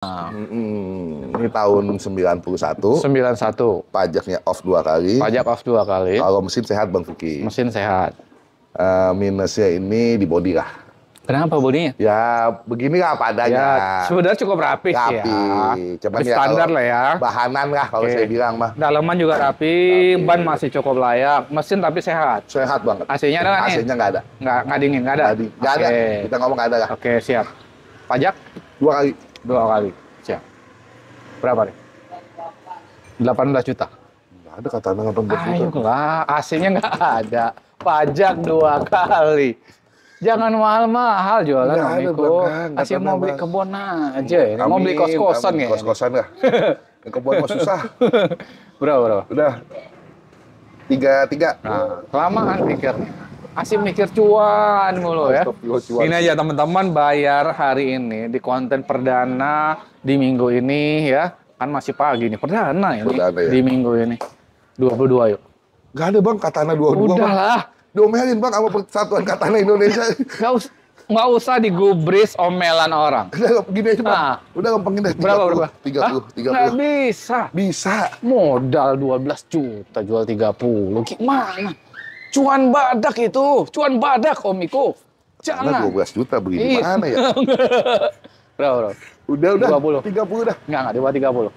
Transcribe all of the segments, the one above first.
Ini tahun 91. 91. Pajaknya off 2 kali. Pajak off 2 kali. Kalau mesin sehat Bang Vicky. Mesin sehat. Minusnya ini di body lah. Kenapa bodinya? Ya begini lah apa adanya. Ya, sebenarnya cukup rapi sih ya. Cuman Tapi ya standar lah ya. Bahanan lah kalau saya bilang mah. Dalaman juga rapi, ban masih cukup layak. Mesin tapi sehat. Sehat banget. AC-nya ada nggak nih? AC-nya nggak ada. Nggak dingin, nggak ada? Nggak ada. Kita ngomong nggak ada lah. Oke, siap. Pajak? 2 kali. 2 kali. Siap. Berapa nih? 18 juta. Nggak ada kata 18 juta. Ayolah, AC-nya nggak ada. Pajak 2 kali. Jangan mahal-mahal jualan Om Iko. Asli mau beli kebun aja ya. Mau beli kos-kosan ya. Kos-kosan lah. Kebun mah susah. Berapa? Udah 3. Nah, kelamaan mikir. Asli mikir cuan mulu ya. Ini aja teman-teman, bayar hari ini di konten perdana di minggu ini ya. Kan masih pagi nih, perdana ini di minggu ini. 22 yuk. Gak ada Bang, Katana 22. Udah lah. Diomelin Bang sama Persatuan Katana Indonesia. Nggak usah digubris omelan orang. Udah gini aja Bang. Udah gampangin deh. Berapa? 30. Nggak bisa. Bisa. Modal 12 juta jual 30. Gimana? Cuan badak itu. Cuan badak Om Iko. Jangan. 12 juta begini mana ya? Berapa? Udah. 20. 30 dah. Enggak, di bawah 30.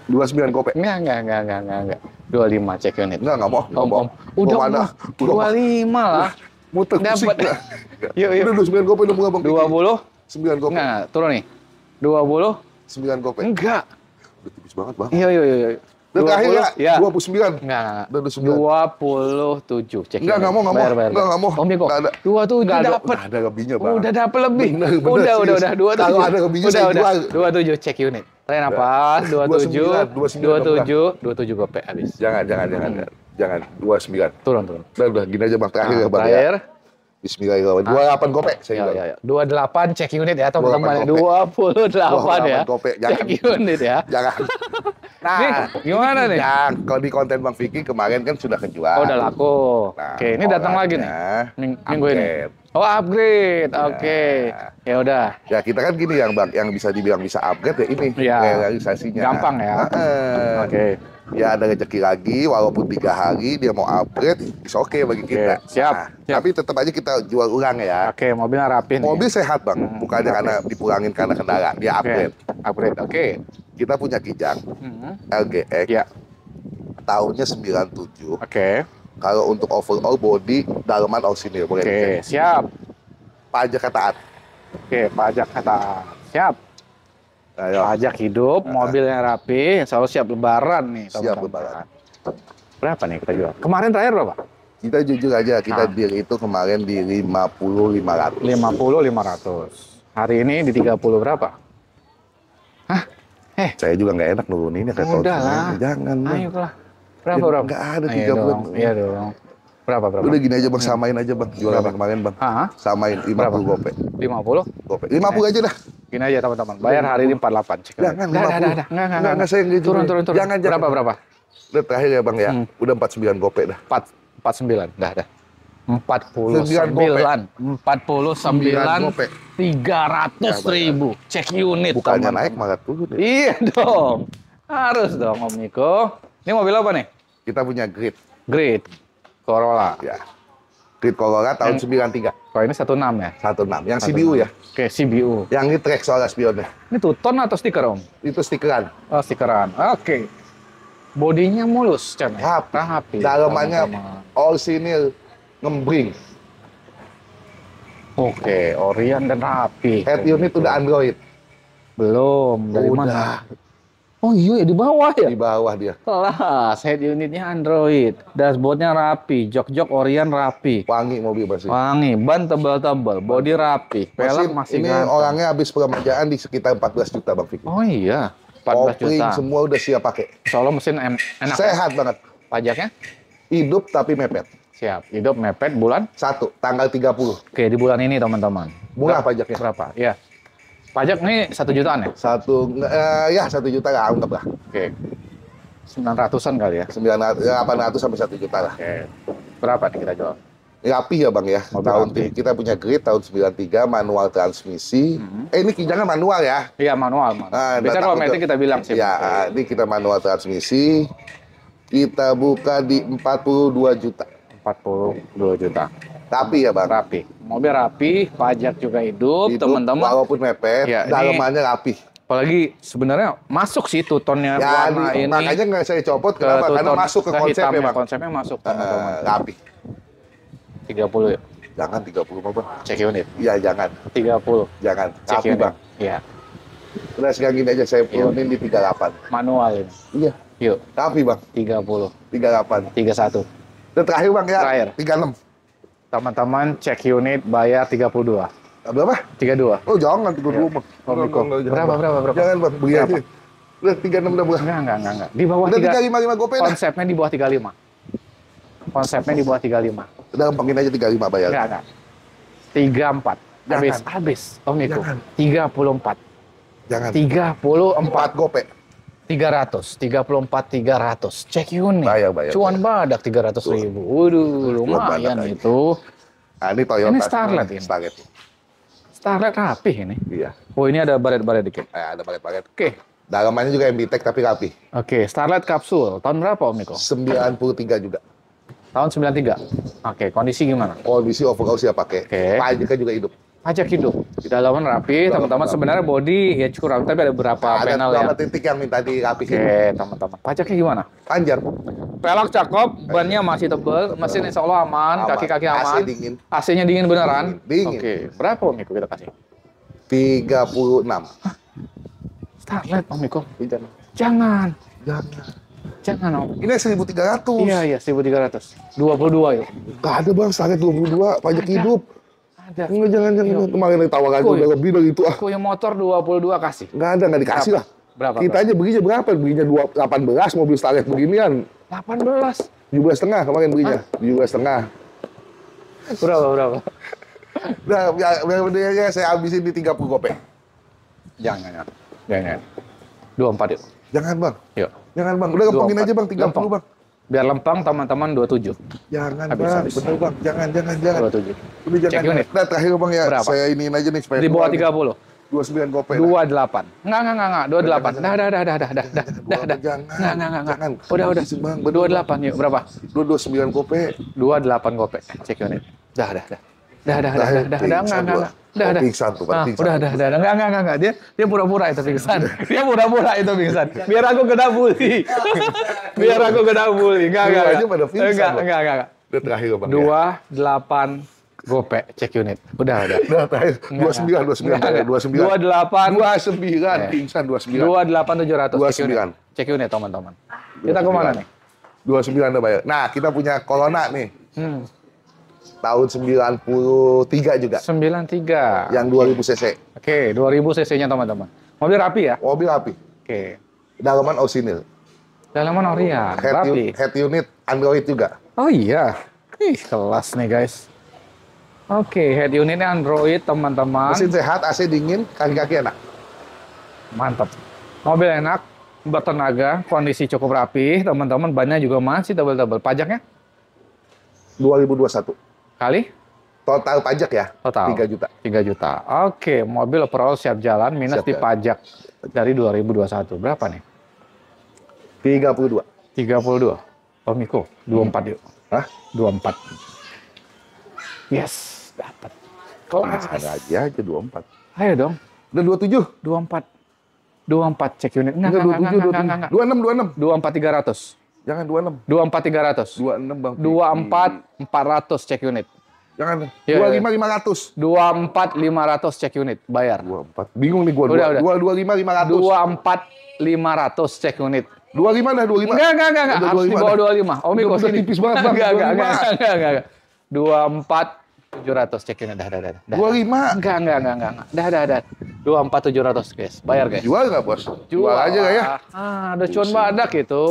29 kopek. Enggak. 25 cek unit. Enggak mau. Om. Udah 25 lah. Muter dapat. Yuk. Udah 29 kopek udah Bang. 20. 9 kopek. Enggak, turun nih. 20. 9 kopek. Enggak. Udah tipis banget Bang. Iya. Udah terakhir ya? 29. Enggak. 29. 27 cek. Enggak mau. Enggak mau. Om Iko. 27 dapat. Ada lebihnya Bang. Udah dapat lebih. Bener, Udah. 27. Kalau ada lebihnya saya jual. 27 cek unit. Lain apa? 27 gope habis. Jangan. 29. Turun. Udah gini aja Bang, terakhir ya Bang. Terakhir. Bismillahirrahmanirrahim. 28 kopek saya bilang. Ya. 28 cek unit ya teman-teman. 28 ya. Cek unit ya. Jangan. Nah, nih, gimana nih? Kalau di konten Bang Vicky kemarin kan sudah kejual. Oh, udah laku. Nah, oke, ini datang lagi nih. Minggu ini. Oh, upgrade. Oke. Ya udah. Ya, kita kan gini yang bisa dibilang bisa upgrade ya ini realisasinya. Gampang ya. Oke. Ya ada rezeki lagi, walaupun 3 hari dia mau upgrade, bisa oke bagi kita. Siap. Tapi tetap aja kita jual ulang ya. Oke, mobilnya rapi nih. Mobil sehat Bang, bukannya karena dipulangin karena kendala, dia upgrade. Upgrade, oke. Kita punya Kijang, LGX, tahunnya 97. Oke. Kalau untuk overall body, dalaman orisinil. Oke, siap. Pajak taat. Oke, pajak taat. Siap. Ayo. Pajak hidup, mobilnya rapi, selalu siap lebaran nih. Siap lebaran. Berapa nih kita jual? Kemarin terakhir berapa? Kita jujur aja, kita deal itu kemarin di 50.500. 50.500. Hari ini di 30 berapa? Hah? Saya juga nggak enak nuruninnya kayak udah lah. Jangan. Ayolah. Berapa? Nggak ada 30. Iya dong. Berapa? Udah gini aja Bang, samain aja Bang. Jualan kemarin Bang. Samain 50 gope. 50? Gope. 50 aja dah. Gini aja teman-teman. Bayar hari ini 48. Jangan 50. Enggak, saya nggak turun. Jangan. Berapa? Udah terakhir ya Bang ya. Udah 49 gope dah. 49. Dah. 49 300.000 cek unit. Bukannya naik malah turun. Iya dong. Harus dong Om Niko. Ini mobil apa nih? Kita punya Grid Corolla. Ya. Grid Corolla tahun 93. Kalau ini 16 ya? 16. Yang CBU ya? Oke, CBU. Yang ini track soal spionnya. Ini tuton atau stiker Om? Itu stikeran. Oh, stikeran. Oke. Bodinya mulus, Cem. Rapi. Dalamannya orisinil ngembring. Oke, Orion dan rapi. Head unit udah Android. Belum. Dari mana? Oh iya, di bawah ya? Di bawah dia. Kelas, head unitnya Android. Dashboardnya rapi, jok-jok Orion rapi. Wangi mobil masih. Wangi, ban tebal-tebal, bodi rapi. Pelek masih ini ganteng. orangnya habis peremajaan di sekitar 14 juta Bang Vicky. Oh iya, 14 juta. Semua udah siap pakai. Soalnya mesin enak. Sehat banget. Pajaknya? Hidup tapi mepet. Siap, hidup mepet bulan? 1, tanggal 30. Oke, di bulan ini teman-teman. Murah pajaknya. Berapa? Iya. Pajak nih 1 jutaan ya? 1 juta lah, anggap lah. Oke. 900-an kali ya? 800 sampai 1 juta lah. Oke. Berapa nih kita jual? Rapi ya Bang ya. Mobil Tahun rapi. kita punya Grid tahun 93, manual transmisi. Ini jangan manual ya. Iya, manual. Nah, Biasanya kalau takutnya- metik kita bilang sih. Ya, ini kita manual transmisi. Kita buka di 42 juta. 42 juta. Rapi ya Bang. Rapi. Mobil rapi, pajak juga hidup, Hidup, teman-teman. walaupun mepet, Ya, ini- dalamannya rapi. Apalagi sebenarnya masuk sih tutonnya Ya, warna ini. makanya nggak saya copot. ke Kenapa? Karena tuton, masuk ke konsep ya hitamnya. Bang. Konsepnya masuk, teman-teman. Rapi. 30 ya. Jangan 30 Bang. Cek unit. Iya, jangan. 30. Jangan. Cek Rapi unit. Bang. Iya. Udah sekarang gini aja, saya turunin di 38. Manual ini. Iya, Yuk, rapi Bang. 30. 38. 31. Dan terakhir Bang ya. Terakhir. 36. Teman-teman cek unit bayar 32. Berapa? 32. Oh jangan 32 Bang. Oh, Miko. Jangan, Berapa? Jangan Bang, begini Berapa? aja. Udah 36 udah Bang. Enggak. Di bawah Udah 3. 355 gopay dah. Konsepnya di bawah 35. Konsepnya di bawah 35. Udah gampangin aja 35 bayar. Enggak. 34. Habis, Jangan. habis. Om Miko. Jangan. 34. Jangan. 34. 4 gopay. 300, 34, 300. Cek unit. Bayar. Cuan badak 300.000. Waduh, lumayan badak aja. itu. Nah, ini Toyota. Ini Starlet ini. Starlet. Starlet rapih ini. Iya. Oh, ini ada baret-baret dikit. Ada paket-paket. Oke. Dalamannya juga MB-Tech tapi rapi. Oke, Starlet kapsul. Tahun berapa Om Miko? 93 juga. Tahun 93. Oke, kondisi gimana? Kondisi overall siap pakai. Oke. Pajaknya juga hidup. Pajak hidup. Di dalaman rapi, teman-teman. Sebenarnya body ya cukup rapi, tapi ada beberapa Ada panel ya. beberapa titik yang minta dirapihin. Oke, teman-teman. Pajaknya gimana? Panjang. Pelak cakep, bannya masih tebel, mesin insya Allah aman, Aman. kaki-kaki AC aman. dingin. AC-nya dingin beneran? Dingin. Oke, berapa Om Miko kita kasih? 36. Starlet Om Miko. Jangan. Jangan. Jangan. Jangan Om. Ini 1.300. Iya, 1.300. 22 yuk. Gak ada Bang, Starlet 22. Pajak Ada. hidup. Ada. Enggak, jangan. Yuk. Kemarin ditawarkan Kuy. udah lebih dari itu. Aku yang motor 22 kasih. Nggak ada, nggak dikasih Berapa? lah. Berapa? Kita aja belinya berapa? Belinya 18 mobil Starlet beginian. 18. 17,5 kemarin belinya. 17,5. Berapa? Nah, ya, saya habisin di 30 gopek. Jangan. 24 yuk. Jangan Bang. Yuk. Jangan Bang. Udah gampangin 24. aja Bang, 30 Gampang. Bang. Biar lempang teman-teman 27. Jangan Habis, Bang, habis. bener Bang. Jangan. 27. Udah jangan. Cek unit. Nah, terakhir Bang ya, Berapa? saya iniin aja nih supaya Di bawah keluar nih. 30. 29 gopek. 28. Enggak. 28. Dah. Enggak. Jangan. Udah. Habisin, Bang. 28 yuk. Berapa? 29 gopek. 28 gopek. Cek unit. Dah. Enggak. Dah. Pingsan tuh, Bang. Ah, Pingsan. udah. Enggak. Dia pura-pura itu pingsan. Biar aku kena bully. Enggak. Lu aja pada pingsan, Bang. Enggak. Udah terakhir Bang. 28 gopek cek unit. Udah. Udah terakhir. 29. 28 29 pingsan 29. 28.700 cek unit. 29. Cek unit teman-teman. Kita kemana nih? 29 udah bayar. Nah, kita punya Corona nih. Hmm. Tahun 93 juga. 93. Yang 2000 cc. Oke, 2000 cc-nya teman-teman. Mobil rapi ya? Mobil rapi. Oke. Dalaman Osinil. Dalaman Orion, rapi. Head unit Android juga. Oh iya. Ih, kelas nih guys. Oke, head unitnya Android teman-teman. Mesin sehat, AC dingin, kaki-kaki enak. Mantap. Mobil enak, bertenaga, kondisi cukup rapi, teman-teman. Bannya juga masih tebal-tebal. Pajaknya 2021. kali Total pajak ya? total 3 juta. 3 juta. Oke, mobil overall siap jalan minus Siap di jalan. pajak dari 2021. Berapa nih? 32. 32. Oh Miko, 24 yuk. Hah? 24. Yes, dapat. Kelas. Ada aja 24. Ayo dong, Udah 27. 24. 24 cek unit. Enggak. 26. 24 300. Jangan 26. 24 300. 26 Bang. 24 400 cek unit. Jangan. Iya, 25 500. 24 500 cek unit bayar. 24. Bingung nih gua. Udah. 25 500. 24 500 cek unit. 25 dah 25. Enggak. Udah Harus di 25 bawah dah. 25. Om Miko Udah sini. tipis banget, Bang. Enggak. 24 700 cek unit. Dah. 25. Enggak. Dah. 24 700 guys. Bayar guys. Jual nggak Bos? Jual aja nggak ya? Ada cuan badak itu.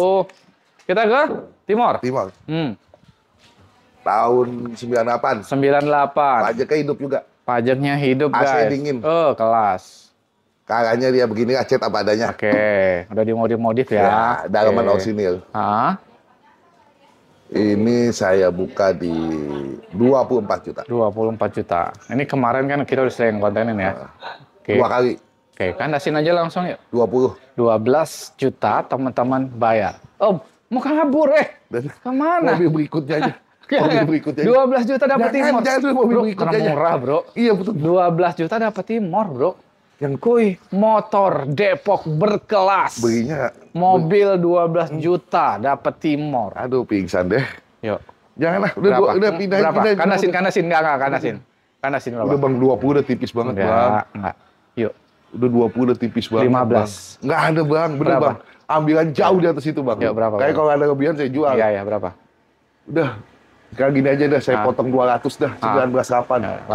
Kita ke Timor. Timor. Tahun 98. 98. Pajaknya hidup juga. Pajaknya hidup AC guys. dingin. Oh, kelas. Kakaknya dia begini cet apa adanya. Oke, udah dimodif-modif ya. Ya, dalaman Oke. Osinil. Hah? Ini saya buka di 24 juta. 24 juta. Ini kemarin kan kita udah sering kontenin ya. Oke. 2 kali. Oke, kandasin aja langsung yuk. 20. 12 juta teman-teman bayar. Oh, mau kabur kemana? Mobil berikutnya aja. Mobil berikutnya aja. 12 juta dapat Timor. Jangan dulu mobil Bro, berikutnya karena aja. murah, bro. Iya betul. 12 juta dapat Timor, bro. Yang kuy, motor Depok berkelas. Belinya. Mobil 12 juta dapat Timor. Aduh pingsan deh. Yuk. Janganlah, Berapa? udah pindah. Berapa? Kandasin, enggak, kandasin. Kandasin berapa? Udah Bang 20 udah tipis banget, Bang. Enggak. Yuk. Udah 20 udah tipis banget. 15. Bang. Nggak ada, Bang. Bener, Berapa? Bang. Ambilan jauh di atas itu, Bang. Yuk, berapa? Kayak kalau ada kelebihan saya jual. Iya, berapa? Udah. Kayak gini aja dah, saya potong 200 dah. 19,8.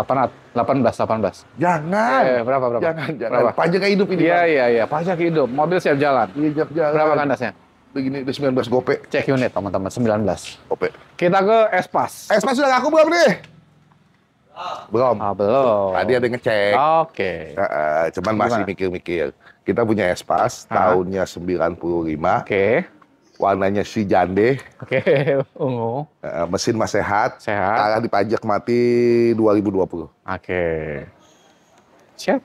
18. Jangan. Berapa? Jangan. Berapa? Pajak hidup ini, Bang. Iya. Pajak hidup. Mobil siap jalan. Iya, siap jalan. Berapa kandasnya? Begini, udah 19 gope. Cek unit, teman-teman. 19. Gope. Kita ke Espas. Espas sudah laku belum nih? Belum. Belum. Tadi ada yang ngecek. Oke. Cuman masih Gimana? mikir-mikir. Kita punya Espas, tahunnya 95. Oke. Warnanya si jande. Oke. Ungu. Mesin masih sehat. Sehat. Tarah dipajak mati 2020. Oke. Siap.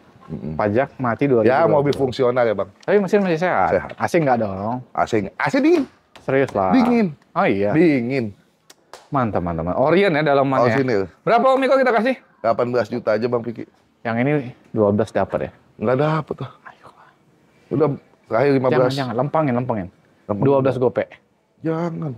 Pajak mati 2020. Ya, mobil fungsional ya, Bang. Tapi mesin masih sehat. Sehat. AC enggak dong? AC dingin. Serius lah. Dingin. Oh iya. Dingin. Mantap. Orient ya dalamannya. Orisinil. Berapa Om Niko kita kasih? 18 juta aja, Bang Piki. Yang ini 12 dapat ya? Nggak dapet tuh. Udah terakhir 15. Jangan. Lempangin. Lempangin. 12 gope. Jangan.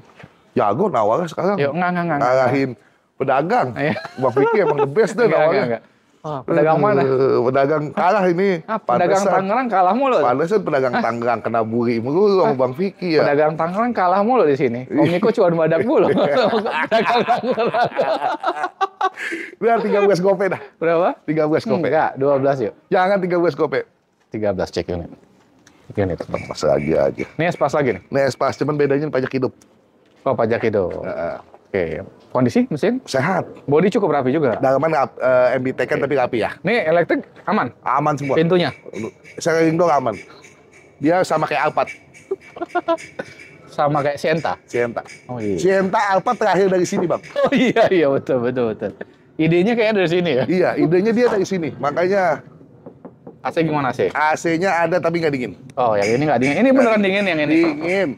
Jago nawar sekarang. Yuk, enggak. Ngarahin pedagang. Iya. Bang Piki emang the best deh nawarnya. Enggak. Oh, pedagang mana? Pedagang kalah ini. Pedagang Tangerang kalah mulu. Pantesan pedagang Tangerang kena buri mulu sama Bang Vicky ya. Pedagang Tangerang kalah mulu di sini. Om Niko cuma badak mulu. Pedagang Tangerang. Udah 13 gope dah. Berapa? 13 gope. Enggak, 12 yuk. Jangan 13 gope. 13 cek unit. Cek unit. Pas aja. Ini Espas lagi nih. Nih Espas, cuman bedanya pajak hidup. Oh, pajak itu. Oke. Kondisi mesin? Sehat. Bodi cukup rapi juga. Dalaman MBT kan tapi rapi ya. Nih elektrik aman? Aman semua. Pintunya? Sharing door aman. Dia sama kayak Alphard. Sama kayak Sienta? Sienta. Oh iya. Sienta Alphard terakhir dari sini, Bang. Oh iya, betul. Idenya kayaknya dari sini ya? Iya, idenya dia dari sini. Makanya AC gimana AC? AC-nya ada tapi nggak dingin. Oh, yang ini nggak dingin. Ini beneran dingin yang ini? Dingin.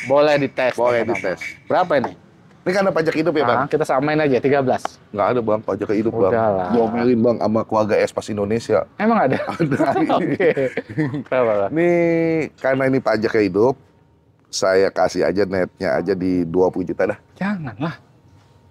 Boleh dites. Boleh teman-teman. dites. Berapa ini? Ini karena pajak hidup ya, Bang? Kita samain aja, 13. Nggak ada, Bang. Pajak hidup, Bang. Udahlah. Diomelin, Bang, sama keluarga Espas Indonesia. Emang ada? Ada. Oke. Berapa? Ini karena ini pajak hidup, saya kasih aja netnya aja di 20 juta dah. Janganlah.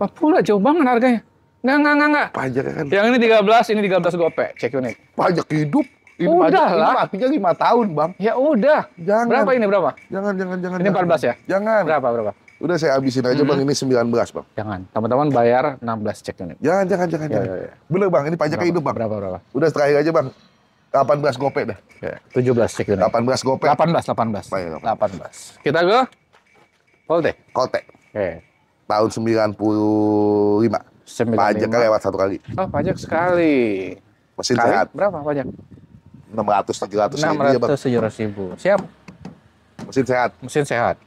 Apa pula jauh banget harganya? Enggak. Pajak kan. Yang ini 13, ini 13 gope. Cek unit. Pajak hidup. Ini Udah pajak, lah. Ini matinya 5 tahun, Bang. Ya udah. Jangan. Berapa ini berapa? Jangan. Ini 14 ya? Jangan. Berapa? Udah saya habisin aja, Bang. Ini 19, Bang. Jangan. Teman-teman bayar 16 cek unit. Jangan. Ya. Bener, Bang. Ini pajak hidup, Bang. Berapa? Udah terakhir aja, Bang. 18 gope dah. Ya, 17 cek unit. 18 gope. 18. Baik, 18. Kita ke Volte. Kote. Oke. Tahun 95. 95. Pajaknya lewat 1 kali. Oh, pajak sekali. Mesin Kali sehat. berapa pajak? 600-700 ribu ya, Bang. 600-700 ribu. Siap. Mesin sehat. Mesin sehat.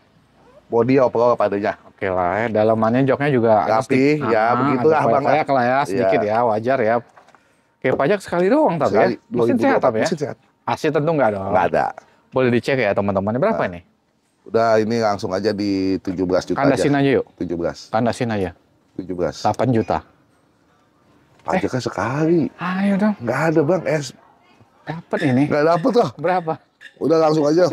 Bodi overall padanya. Oke lah ya. Dalamannya joknya juga Rapi, ya, begitulah, Bang. Kayak lah ya, sedikit Iya. ya, wajar ya. Oke, pajak sekali doang tapi ya. Sekali, Mesin sehat tapi ya. Mesin sehat. AC tentu nggak dong. Nggak ada. Boleh dicek ya teman-teman. Ini berapa ini? Udah ini langsung aja di 17 juta Kandasin aja yuk. 17. Kandasin aja. 17. 8 juta. Pajaknya sekali. Ayo dong. Nggak ada, Bang. Dapat ini. Nggak dapet lah. Berapa? Udah langsung aja.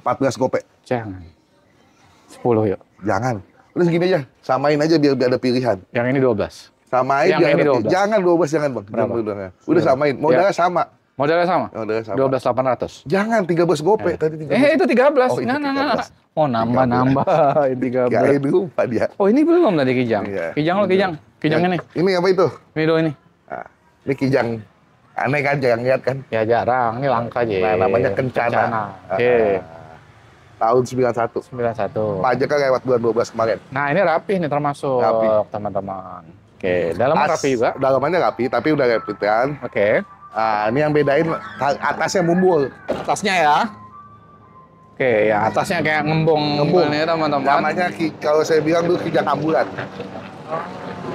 14 gope. Jangan. 10 yuk. Jangan. Udah segini aja. Samain aja biar ada pilihan. Yang ini 12. Samain Yang biar ini ada 12. pilihan. Jangan 12, jangan, Bang. Berapa? Udah samain. Modalnya sama. Modalnya sama? Modalnya sama. 12.800. Jangan 13 gope. Tadi 13. Itu 13. Oh, itu Nggak. 13. Oh, nambah. 13. Kirain lupa dia. Oh, ini belum tadi Kijang. Iya. Kijang lo, Kijang. Kijang ini. Ini apa itu? Ini do ini. Nah, ini kijang. Aneh kan, jarang lihat kan? Ya jarang, ini langka aja. Nah, namanya kencana. Oke. Tahun 91. 91. Pajaknya lewat bulan 12 kemarin. Nah, ini rapi nih termasuk Rapi. teman-teman. Oke, dalamnya rapi juga. Dalamannya rapi, tapi udah repitan. Oke. Nah, ini yang bedain atasnya mumbul. Tasnya ya. Oke, ya atasnya kayak ngembung ya teman-teman. Namanya kalau saya bilang dulu kijang ambulan.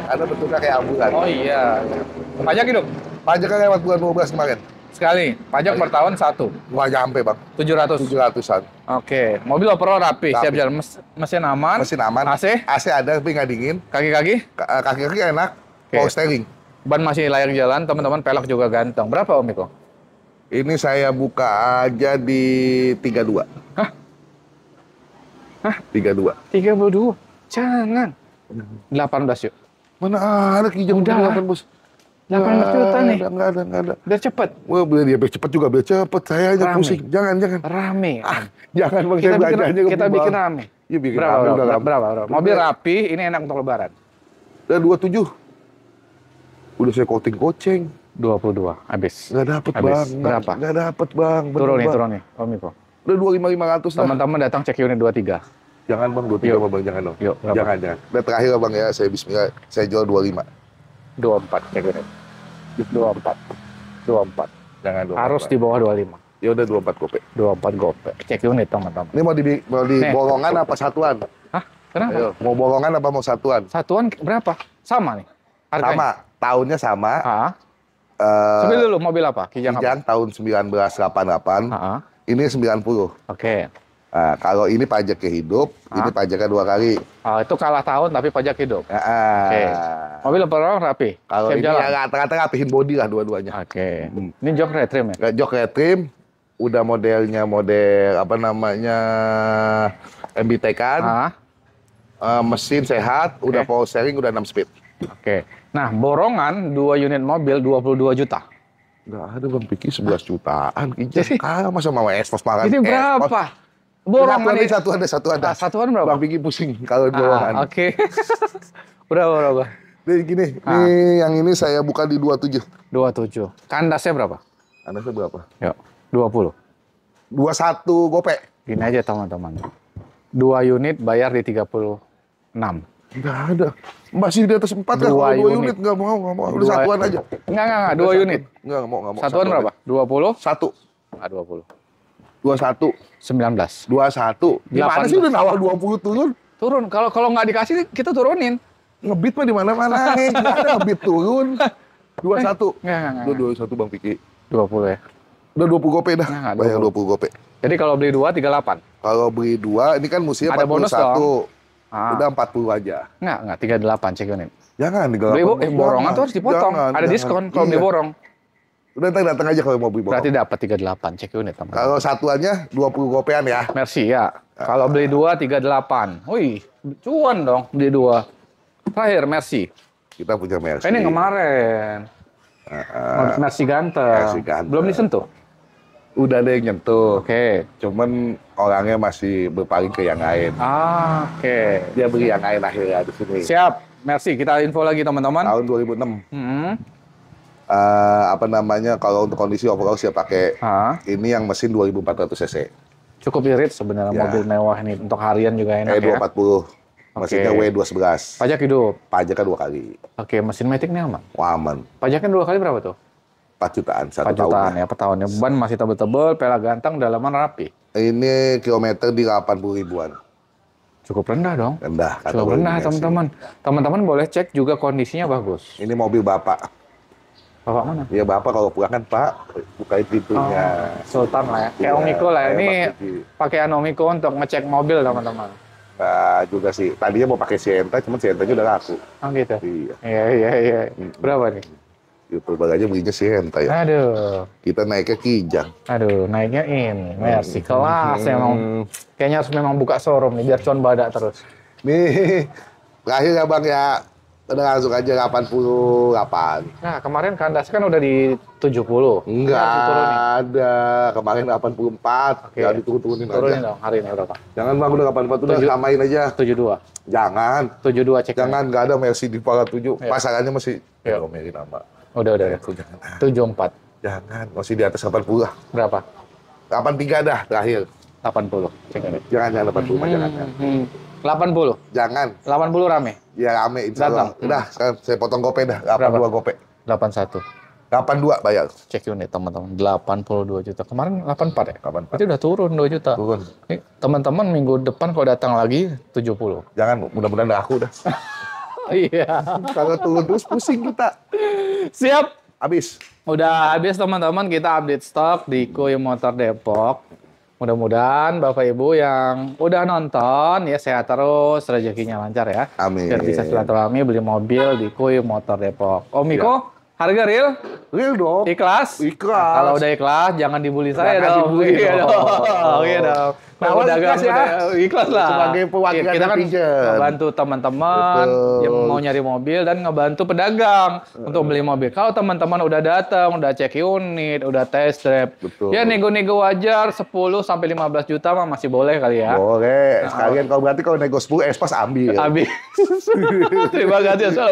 Karena bentuknya kayak ambulan. Oh iya. Pajak hidup? Pajaknya lewat bulan 12 kemarin. Sekali. Pajak per tahun 1. Nggak nyampe, Bang. 700. 700-an. Oke. Mobil overall rapi, siap jalan. Mesin aman. Mesin aman. AC? AC ada tapi nggak dingin. Kaki-kaki? Kaki-kaki enak. Oke. Power steering. Ban masih layak jalan, teman-teman. Pelek juga ganteng. Berapa Om Iko? Ini saya buka aja di 32. Hah? Hah? 32. 32? Jangan. 18 yuk. Mana ada kijang Udah. 8, Bos. 18 juta nih. Nggak ada. Biar cepet. Wah, biar cepet juga, biar cepet. Saya aja Rame. pusing. Jangan. Rame. Jangan, Bang. Kita Saya bikin, belanjanya kita ke bikin Bang. rame. Iya, bikin Berapa, rame. bro? Udah Berapa, bro? Mobil rapi, ini enak untuk lebaran. Udah 27. Udah saya coating goceng. 22, habis. Nggak dapet, Habis. Bang. Berapa? Nggak dapet, Bang. Bener, Turun Bang. nih, Om Iko. Udah 25.500 lah. Teman-teman datang cek unit 23. Jangan, Bang. 23 Yuk. mah, Bang. Jangan dong. Yuk, berapa? Jangan. Udah terakhir lah, Bang, ya. Saya bismillah. Saya jual 25. 24 cek unit. 24. 24. Jangan 24. Harus di bawah 25. Ya udah 24 gope. 24 gope. Cek unit, teman-teman. Ini mau di Nih. bolongan apa satuan? Hah? Kenapa? Ayo, mau bolongan apa mau satuan? Satuan berapa? Sama nih. Harganya? Sama. Tahunnya sama. Ah. Eh, Coba dulu mobil apa? Kijang apa? Kijang tahun 1988. Ah. Ini 90. Oke. Nah, kalau ini pajaknya hidup, ini pajaknya 2 kali. Itu kalah tahun tapi pajak hidup. Nah, Oke. Mobil overall rapi. Kalau Siap ini jalan. ya rata-rata rapihin body lah dua-duanya. Oke. Ini jok retrim ya? Jok retrim, udah modelnya model apa namanya MBT kan, Ah. mesin sehat, udah power steering, udah 6 speed. Oke. Nah, borongan 2 unit mobil 22 juta. Nggak ada Bang Piki 11 jutaan. Kijang kalah masa mau expos makan. Ini berapa? Borongan ini. Satu ada. Satuan berapa? Bang Piki pusing kalau borongan. Oke. Berapa? Nih gini, nih yang ini saya buka di 27. 27. Kandasnya berapa? Anda berapa? Yuk, 20. 21 gope. Gini aja teman-teman. 2 unit bayar di 36. Nggak ada. Masih di atas 4 kan? Dua Kalau 2 unit. unit nggak mau. Udah satuan aja. Enggak, 2 unit. Nggak mau. Satuan berapa? 20? 1. 20. 21. 19. 21. Gimana sih udah nawar 20 turun? Turun. Kalau nggak dikasih kita turunin. Ngebit mah di mana-mana. Nggak ada ngebit turun. 21. Enggak. Udah 21 Bang Piki. 20 ya. Udah 20 gope dah. Nggak, Bayar 20. 20 gope. Jadi kalau beli 2 38. Kalau beli 2, ini kan musiknya Ada bonus 41. Ah. Udah 40 aja. Enggak 38 cek unit. Jangan Beli borongan tuh harus dipotong. Ada diskon kalau beli borong. Udah ntar datang aja kalau mau beli borong. Berarti dapat 38 cek unit, teman. Kalau satuannya 20 gopean ya. Mercy ya. Kalau beli 2 38. Wih, cuan dong beli 2. Terakhir Mercy. Kita punya Mercy. Ini kemarin. Mercy ganteng. Mercy ganteng. Belum disentuh. Udah ada yang nyentuh. Oke. Cuman orangnya masih berpaling ke yang lain. Oke. Dia beli yang lain akhirnya di sini. Siap. Mercy, kita info lagi teman-teman. Tahun 2006. Hmm. Apa namanya, kalau untuk kondisi overall saya pakai ini yang mesin 2400 cc. Cukup irit sebenarnya Ya. mobil mewah ini. Untuk harian juga enak ya. E240. Mesinnya W211. Pajak hidup. Pajaknya 2 kali. Oke, mesin matic ini aman. Wah, aman. Pajaknya 2 kali berapa tuh? 4 jutaan 4 1 jutaan tahun. ya per tahunnya. Ban masih tebel-tebel, pela ganteng, dalaman rapi. Ini kilometer di 80 ribuan. Cukup rendah dong. Rendah. kata Cukup rendah Mercy. teman-teman. Teman-teman boleh cek juga kondisinya bagus. Ini mobil bapak. Bapak mana? Ya bapak kalau pulang kan Pak, bukain pintunya. Sultan lah ya. Kayak Iya, Omiko lah. kayak Ini Mas Diki. pakaian Omiko untuk ngecek mobil teman-teman. Nah, juga sih. Tadinya mau pakai Sienta, cuman Sientanya udah laku. Oh gitu? Iya. Iya. Berapa nih? YouTuber aja belinya Sienta ya. Aduh. Kita naiknya Kijang. Aduh, naiknya ini. Mercy. Kelas emang. Kayaknya harus memang buka showroom nih, biar cuan badak terus. Nih, terakhir ya Bang ya. Udah langsung aja 88. Nah, kemarin kandas kan udah di 70. Enggak Harus diturunin. ada. Kemarin 84. Oke. Ya diturun-turunin Turunin aja. dong, hari ini berapa? Jangan Bang, udah 84 udah Tujuh. samain aja. 72. Jangan. 72 cek. Jangan, nggak ada Mercy di Pala 7. Ya. Pasarannya masih Ya. ngomelin nama. Udah. Jangan. 74. Jangan, masih di atas 80 lah. Berapa? 83 dah terakhir. 80. Cek ini. Jangan 80 mah jangan. 80. Jangan. 80 rame. Ya rame insya Allah. Datang. Udah, sekarang saya potong gope dah. 82 gope. 81. 82 bayar. Cek unit teman-teman, 82 juta. Kemarin 84 ya? 84. Berarti udah turun 2 juta. Turun. Nih, teman-teman minggu depan kalau datang lagi 70. Jangan, mudah-mudahan aku dah. Iya. Kalau turun terus pusing kita. Siap. Habis. Udah habis teman-teman, kita update stok di Kuy Motor Depok. Mudah-mudahan Bapak Ibu yang udah nonton ya sehat terus, rezekinya lancar ya. Amin. Biar bisa silaturahmi beli mobil di Kuy Motor Depok. Om Miko, harga real? Real dong. Ikhlas? Ikhlas. Nah, kalau udah ikhlas, jangan dibully saya Jangan dong. dibully Iya dong. dong. Iya dong. Nah, Pedagang ikhlas ya. Ikhlas lah. Sebagai perwakilan Kita kan netizen. ngebantu teman-teman Betul. yang mau nyari mobil dan ngebantu pedagang untuk beli mobil. Kalau teman-teman udah datang, udah cek unit, udah test drive, Betul. ya nego-nego wajar 10 sampai 15 juta mah masih boleh kali ya. Boleh. Sekalian kalau berarti kalau nego 10 Espas ambil. Habis. Terima kasih. Assalamualaikum.